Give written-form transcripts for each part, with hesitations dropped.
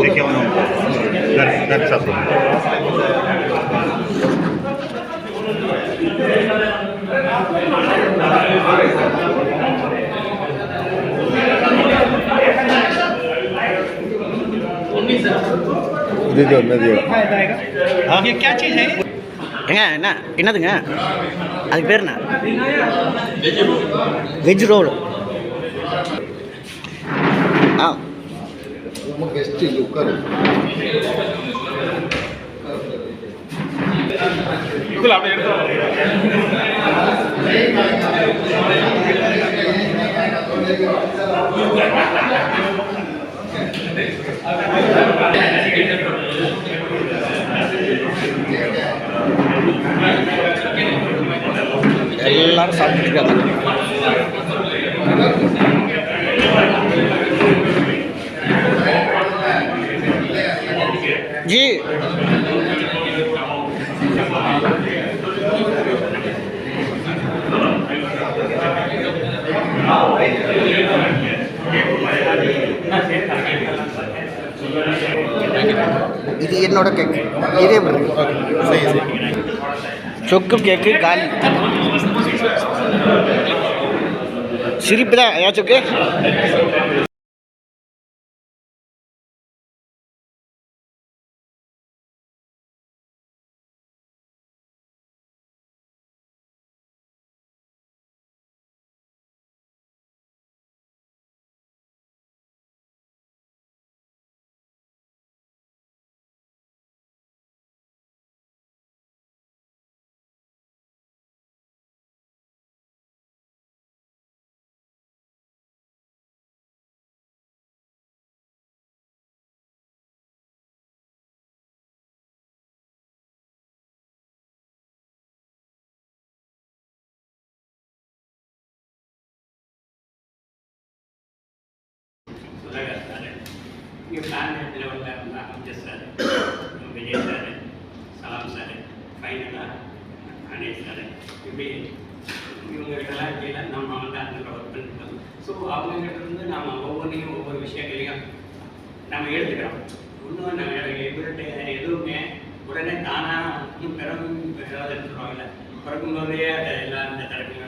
Richiamano terza ये क्या चीज़ है? என்ன என்னதுங்க அதுக்கு பேர் என்ன? Veg role. ஆ கெஸ்ட் உட்காரு அப்படியே எல்லாரும் சாப்பிட்டுருக்காங்க. ஜி இது என்னோட கேக். இதே சொக்கு கேக்கு காலி. சிரிப்பு தான் ஏதாச்சுக்கு. இங்கே பிளான் லெவலில் அமித்ஷா சார், விஜய் சார், சலாம் சார், ஃபைனலாக கணேஷ் சார், இப்படி இவங்ககிட்டலாம் கீழே நம்ம அந்த ஒர்க் பண்ணிட்டோம். ஸோ அவங்ககிட்ட நாம் ஒவ்வொன்றையும் ஒவ்வொரு விஷயங்களையும் நம்ம எடுத்துக்கிறோம். இன்னும் நம்ம இவர்கிட்ட எதுவுமே உடனே தானாக இன்னும் பெறாதுன்னு சொல்லுவாங்கல்ல, பிறக்கும்போதே அதை எல்லாம் இந்த தரப்பில்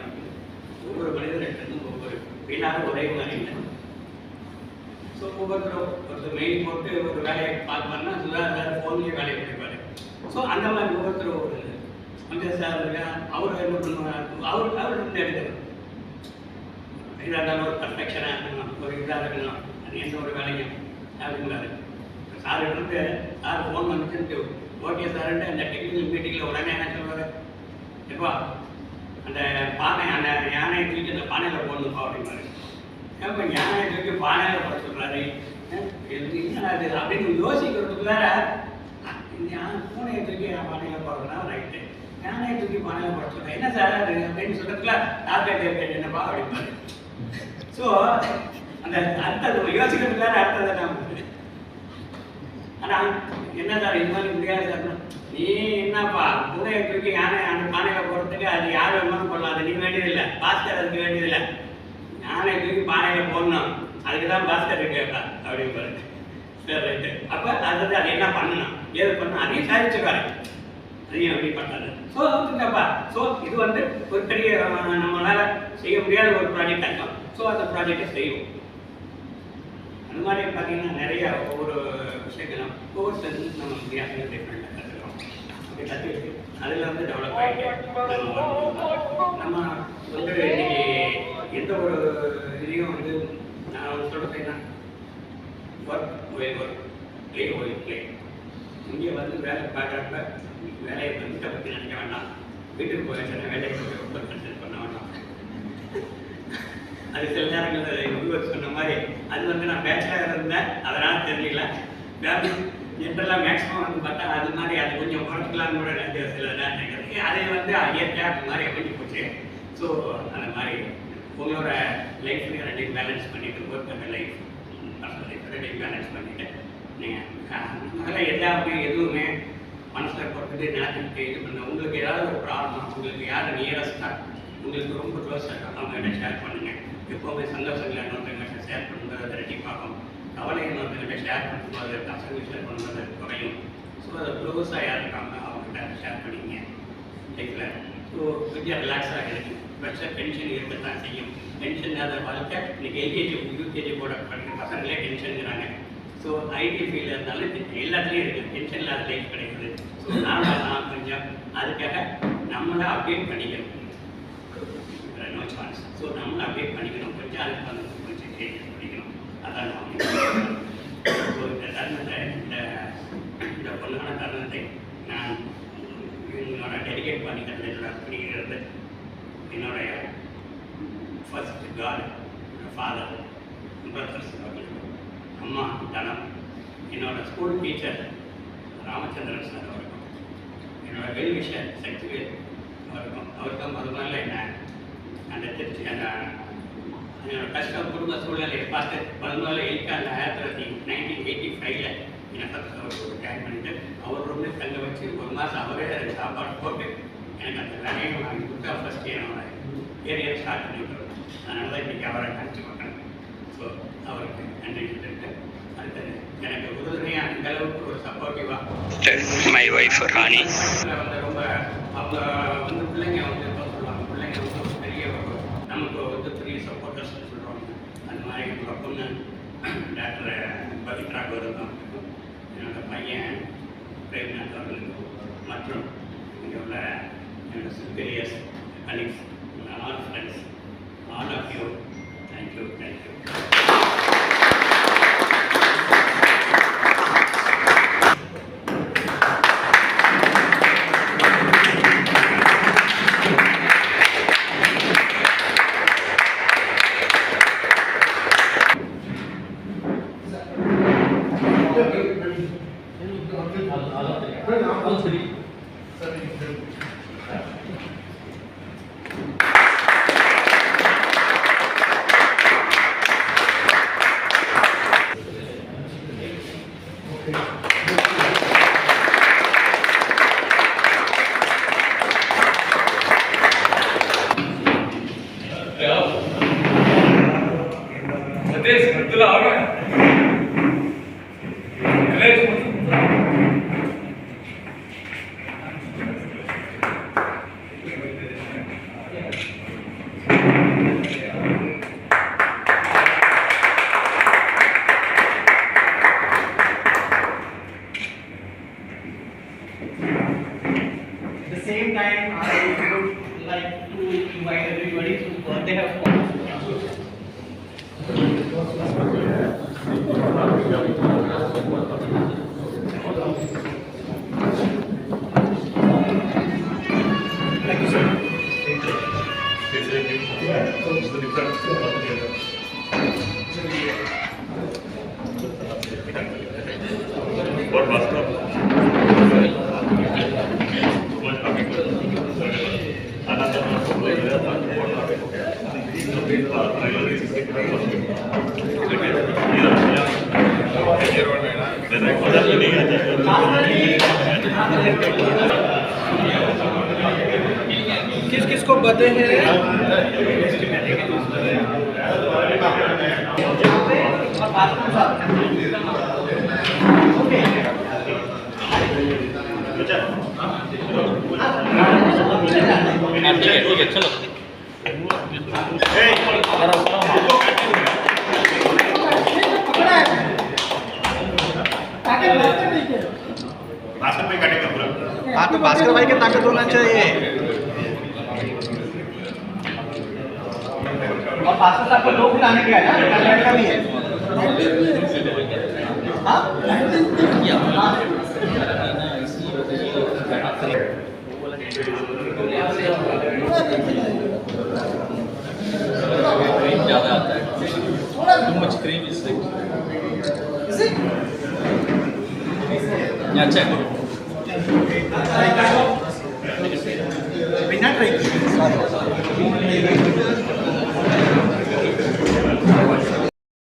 ஒவ்வொரு மனிதர்கிட்ட ஒவ்வொரு எல்லாரும் ஒரே மாதிரி இல்லை. ஸோ ஒவ்வொருத்தர் மெயில் போட்டு ஒரு வேலையை பார்த்து பண்ணால் சுதாகர் ஃபோன்லேயே வேலையை பண்ணிப்பாரு. ஸோ அந்த மாதிரி ஒவ்வொருத்தர் ஒரு அமித்ஷா சார் இருக்கா, அவர் என்ன பண்ணுவார், அவர் எடுக்கணும். இதாக இருந்தாலும் ஒரு பர்ஃபெக்ஷனாக இருக்கணும், ஒரு இதாக இருக்கணும், அது எந்த ஒரு வேலையும் அப்படிங்கிறாரு. சார் இருந்து சார் ஃபோன் வந்துட்டு ஓகே சார்ன்ட்டு அந்த டெக்னிக்கல் மீட்டிங்கில் உடனே என்ன சொல்வார், எப்பா அந்த பானை அந்த யானையை தூக்கி அந்த பானையில் போடணுப்பா அப்படிங்கிறாரு. இப்போ யானை தூக்கி பானையில் போட சொல்கிறாரு, என்ன அது அப்படின்னு யோசிக்கிறதுக்கு வேற பூனையை தூக்கி பானையில் போடுறதுனா ரைட்டு, யானையை தூக்கி பானையில் போட சொல்கிறேன் என்ன சார் அது அப்படின்னு சொல்கிறதுக்குல டாக்டர் என்னப்பா அப்படிம்பாரு. ஸோ அந்த அர்த்தம் யோசிக்கிறதுக்கு வேற அர்த்தம் தான். ஆனால் என்ன சார் இது மாதிரி முடியாது சார், நீ என்னப்பா பூனையை தூக்கி யானை அந்த பானையில் போடுறதுக்கு அது யார் வேணுமானு போடலாம், அது நீ வேண்டியதில்லை, பாஸ்கர் அதுக்கு வேண்டியதில்லை, யானை தூக்கி பானையில் போடணும் அதுக்கு தான் பாஸ்கர் இருக்கா அப்படின்னு பாருங்க. சரி ரைட்டு. அப்போ அது என்ன பண்ணணும் ஏது பண்ணணும் அதையும் சாதிச்சுக்காரு, அதையும் அப்படி பண்ணாரு. ஸோ வந்துங்கப்பா. ஸோ இது ஒரு பெரிய நம்மளால் செய்ய முடியாத ஒரு ப்ராஜெக்ட் இருக்கும். ஸோ அந்த ப்ராஜெக்டை செய்வோம். அந்த மாதிரி பார்த்தீங்கன்னா நிறைய ஒவ்வொரு விஷயங்களும் ஒவ்வொரு சென்ஸ் நம்ம வித்தியாசங்கள் டிஃப்ரெண்ட்டாக கற்றுக்கிறோம். அப்படி கற்றுக்கிட்டு அதில் டெவலப் ஆகிட்டு நம்ம இன்னைக்கு எந்த ஒரு இதையும் நான் சொல்கிறது என்ன, work while work, play while play. இங்கே வேலை பார்க்குறப்ப வேலையை பற்றி நினைக்க வேண்டாம், வீட்டுக்கு போய் வேலையை பற்றி ரொம்ப கன்சல்ட் பண்ண வேண்டாம். அது சில நேரங்கள் யூஎஸ் சொன்ன மாதிரி அது நான் பேச்சுலர் இருந்தேன், அதனால் தெரியல. ஜென்ரலாக மேக்ஸிமம் பார்த்தா அது மாதிரி அது கொஞ்சம் குறைச்சிக்கலான்னு கூட நினைக்கிற சில நினைக்கிறது. அதை இயற்கையாக அது மாதிரி அமைஞ்சு போச்சு. ஸோ அந்த மாதிரி உங்களோட லைஃப்லையும் ரெண்டையும் பேலன்ஸ் பண்ணிவிட்டு ஒர்க் பண்ண லைஃப் பர்சனல் லைஃப் ரெண்டையும் பேலன்ஸ் பண்ணிவிட்டு நீங்கள் அதெல்லாம் எல்லாமே எதுவுமே மனசில் போட்டுட்டு நினைச்சிட்டு இது பண்ண. உங்களுக்கு ஏதாவது ஒரு ப்ராப்ளம், உங்களுக்கு யார் நியரஸ்ட்டாக உங்களுக்கு ரொம்ப க்ளோஸாக அவங்ககிட்ட ஷேர் பண்ணுங்கள். எப்போவுமே சந்தோஷங்களை இன்னொருத்தவங்கள்ட்ட ஷேர் பண்ணும்போது அதை ரெட்டி பார்க்கும். அவளை இன்னொருத்தங்கிட்ட ஷேர் பண்ணும்போது பசங்க ஷேர் பண்ணும்போது குறையும். ஸோ அதை க்ளோஸாக யார் இருக்காங்க அவங்ககிட்ட ஷேர் பண்ணிங்க லைஃப்பில். ஸோ கொஞ்சம் ரிலாக்ஸாக இருக்குது. ப்ரெஷர் டென்ஷன் இருக்கத்தான் செய்யும். டென்ஷன் இல்லாத வாழ்க்கை இன்னைக்கு எல்கேஜி யூகேஜி போட படிக்கிற பசங்களே டென்ஷனுங்கிறாங்க. ஸோ ஐடி ஃபீல்டில் இருந்தாலும் எல்லாத்துலேயும் இருக்குது. டென்ஷன் இல்லாத லைஃப் கிடைக்குது. ஸோ நான் கொஞ்சம் அதுக்காக நம்மளை அப்டேட் பண்ணிக்கணும். No chance. ஸோ நம்மளை அப்டேட் பண்ணிக்கணும். கொஞ்சம் அதுக்கு வந்து கொஞ்சம் சேஞ்சஸ் பண்ணிக்கணும். அதான் நான் ஸோ இந்த தருணத்தை இந்த பொண்ணான தருணத்தை நான் என்னோட டெடிகேட் பண்ணிக்கிறது அப்படிங்கிறது என்னுடைய ஃபர்ஸ்ட் காட், ஃபாதர், பிரதர்ஸ் அவர்கள், அம்மா தனம், என்னோட ஸ்கூல் டீச்சர் ராமச்சந்திரன் சார் அவருக்கும், என்னோட வெல்விஷர் சக்திவேல் அவருக்கும் முதல்ல என்ன அந்த திருச்சி அந்த என்னோட கஷ்டம் குடும்ப சூழ்நிலையை பார்த்து முதல்ல எழுத்தாங்க 1985 என்னை ஃபஸ்ட் அவர் ஜாயின் பண்ணிட்டு அவர் ரூம்ல தங்க வச்சு ஒரு மாதம் அவரே எனக்கு சாப்பாடு போட்டு எனக்கு அந்த வேலையை வாங்கி கொடுத்தா ஃபஸ்ட் என்னோட கேரியர் ஸ்டார்ட் பண்ணிவிட்டு அதனால தான் இன்றைக்கி அவரை நினச்சி பார்க்கணும். ஸோ அவருக்கு நன்றி சொல்லிட்டு அடுத்தது எனக்கு உறுதுணையாக அந்த அளவுக்கு ஒரு சப்போர்ட்டிவாக மை ஒய்ஃப் ராணி வந்து ரொம்ப அவங்க வந்து பிள்ளைங்க வந்து சொல்லுவாங்க, பிள்ளைங்க வந்து பெரிய நமக்கு வந்து பெரிய சப்போர்ட்டர்ஸ் சொல்லுவாங்க. அந்த மாதிரி என்னோட பொண்ணு டாக்டர் பவித்ரா கௌரவம், என்னோட பையன் பிரேம்நாத் அவர்களுக்கும் மற்றும் இங்கே உள்ள என்னோட superiors, colleagues, all friends, all of you, thank you. At the same time, I would like to invite everybody to birthday have fun. किस किस को बर्थडे है? ठीक है चलो भास्कर भाई काटेगा पूरा। हाँ तो भास्कर भाई के ताकत होना चाहिए। और भास्कर साहब को 2 खिलाने के है ना, लड़का भी है। हाँ? ज़्यादा आता है too much cream is like अच्छा We're not right.